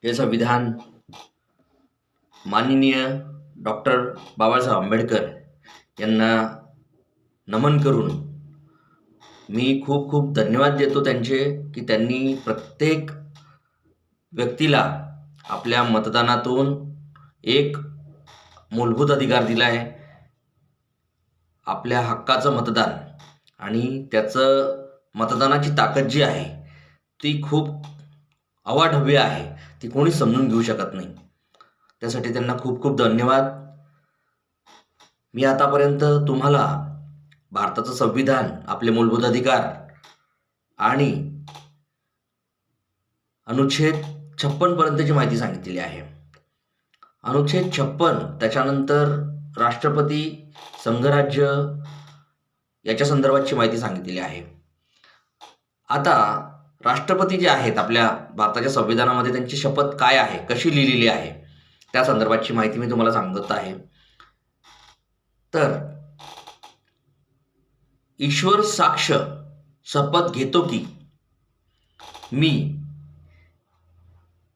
हे संविधान माननीय डॉक्टर बाबासाहेब आंबेडकर यांना नमन करून मी खूप खूप धन्यवाद देतो त्यांचे, की त्यांनी प्रत्येक व्यक्तीला आपल्या मतदानातून एक मूलभूत अधिकार दिला आहे, आपल्या हक्काचं मतदान. आणि त्याचं मतदानाची ताकद जी आहे ती खूप अवाढव्य आहे, ती कोणी समजून घेऊ शकत नाही. त्यासाठी त्यांना खूप खूप धन्यवाद. मी आतापर्यंत तुम्हाला भारताचं संविधान, आपले मूलभूत अधिकार आणि अनुच्छेद 56 पर्यंतची माहिती सांगितलेली आहे. अनुच्छेद 56 त्याच्यानंतर राष्ट्रपती, संघराज्य याच्या संदर्भातची माहिती सांगितलेली आहे. आता राष्ट्रपती जे आहेत आपल्या भारताच्या संविधानामध्ये, त्यांची शपथ काय आहे, कशी लिहिलेली आहे, त्या संदर्भातची माहिती मी तुम्हाला सांगत आहे. तर ईश्वर साक्ष शपथ घेतो की मी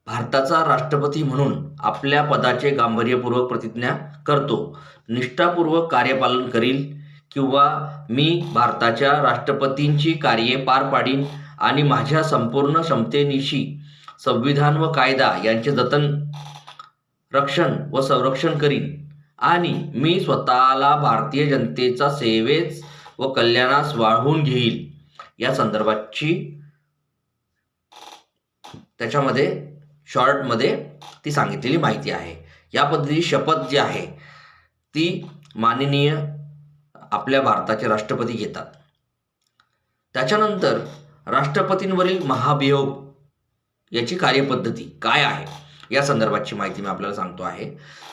भारताचा राष्ट्रपती म्हणून आपल्या पदाचे गांभीर्यपूर्वक प्रतिज्ञा करतो, निष्ठापूर्वक कार्यपालन करील किंवा मी भारताच्या राष्ट्रपतींची कार्ये पार पाडीन आणि माझ्या संपूर्ण क्षमतेनिशी संविधान व कायदा यांचे जतन, रक्षण व संरक्षण करीन आणि मी स्वतःला भारतीय जनतेचा सेवेस व कल्याणास वाढवून घेईल, या संदर्भाची त्याच्यामध्ये शॉर्टमध्ये ती सांगितलेली माहिती आहे. या पद्धतीची शपथ जी आहे ती माननीय आपल्या भारताचे राष्ट्रपती घेतात. त्याच्यानंतर राष्ट्रपतींवरील महाभियोग याची कार्यपद्धती काय आहे या संदर्भाची माहिती मी आपल्याला सांगतो आहे.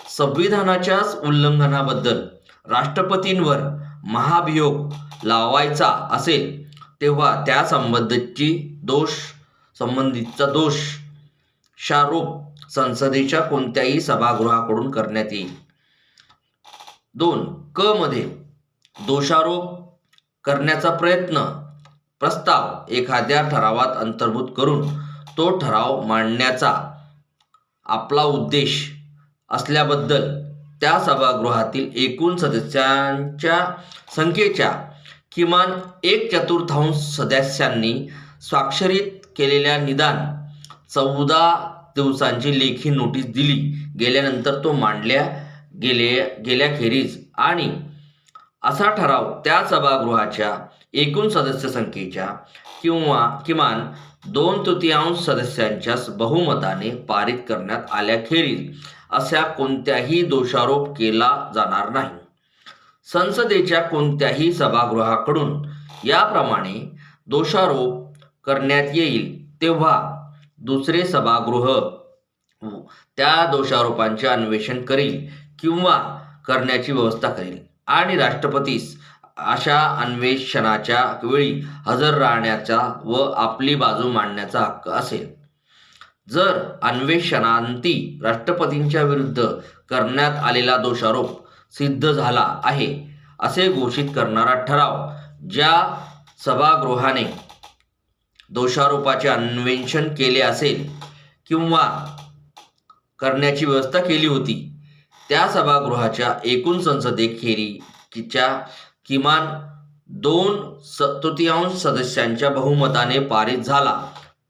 संविधानाच्याच उल्लंघनाबद्दल राष्ट्रपतींवर महाभियोग लावायचा असेल तेव्हा त्या संबंधितचा दोषारोप संसदेच्या कोणत्याही सभागृहाकडून करण्यात येईल. 2. क मध्ये दोषारोप करण्याचा प्रस्ताव एखाद्या ठरावात अंतर्भूत करून तो ठराव मांडण्याचा आपला उद्देश असल्याबद्दल त्या सभागृहातील एकूण सदस्यांच्या संख्येच्या किमान 1/4 सदस्यांनी स्वाक्षरित केलेल्या निदान 14 दिवसांची लेखी नोटीस दिली गेल्यानंतर तो मांडल्या गेल्याखेरीज आणि असा ठराव त्या सभागृहाच्या एकूण सदस्य संख्येच्या किमान 2/3 सदस्यांच्या बहुमताने पारित करण्यात आल्याखेरीज असा कोणत्याही दोषारोप केला जाणार नाही. संसदेच्या कोणत्याही सभागृहाकडून याप्रमाणे दोषारोप करण्यात येईल तेव्हा दुसरे सभागृह त्या दोषारोपांचे अन्वेषण करील किंवा करण्याची व्यवस्था करेल आणि राष्ट्रपतीस अशा अन्वेषणाच्या वेळी हजर राहण्याचा व आपली बाजू मांडण्याचा हक्क असेल. जर अन्वेषणांती राष्ट्रपतींच्या विरुद्ध करण्यात आलेला दोषारोप सिद्ध झाला आहे असे घोषित करणारा ठराव ज्या सभागृहाने दोषारोपाचे अन्वेषण केले असेल किंवा करण्याची व्यवस्था केली होती त्या सभागृहाच्या एकूण सदस्यखेरीच्या किमान 2/3 सदस्यांच्या बहुमताने पारित झाला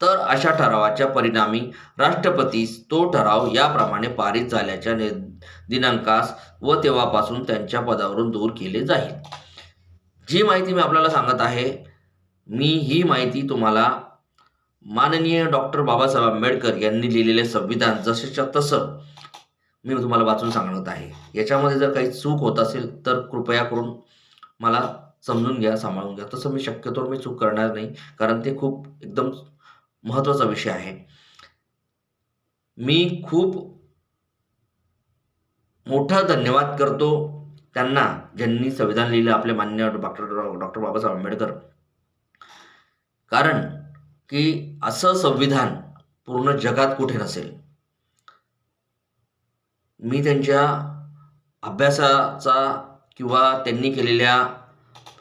तर अशा ठरावाच्या परिणामी राष्ट्रपतीस तो ठराव याप्रमाणे पारित झाल्याच्या दिनांकास व तेव्हापासून त्यांच्या पदावरून दूर केले जाईल. जी माहिती मी आपल्याला सांगत आहे, मी ही माहिती तुम्हाला माननीय डॉक्टर बाबासाहेब आंबेडकर यांनी लिहिलेले संविधान जसेच्या तसं मी तुम्हाला वाचून सांगत आहे. याच्यामध्ये जर काही चूक होत असेल तर कृपया करून मला समजून घ्या, सांभाळून घ्या. तसं मी शक्यतोवर मी चूक करणार नाही, कारण ते खूप एकदम महत्त्वाचा विषय आहे. मी खूप मोठा धन्यवाद करतो त्यांना ज्यांनी संविधान लिहिलं, आपले माननीय डॉक्टर बाबासाहेब आंबेडकर. कारण की असं संविधान पूर्ण जगात कुठे नसेल. मी त्यांच्या अभ्यासाचा किंवा त्यांनी केलेल्या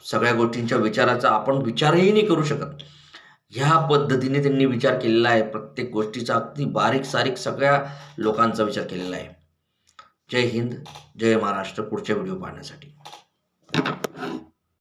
सगळ्या गोष्टींच्या विचाराचा आपण विचारही नाही करू शकत. ह्या पद्धतीने त्यांनी विचार केलेला आहे. प्रत्येक गोष्टीचा अगदी बारीक सारीक सगळ्या लोकांचा विचार केलेला आहे. जय हिंद, जय महाराष्ट्र. पुढच्या व्हिडिओ पाहण्यासाठी.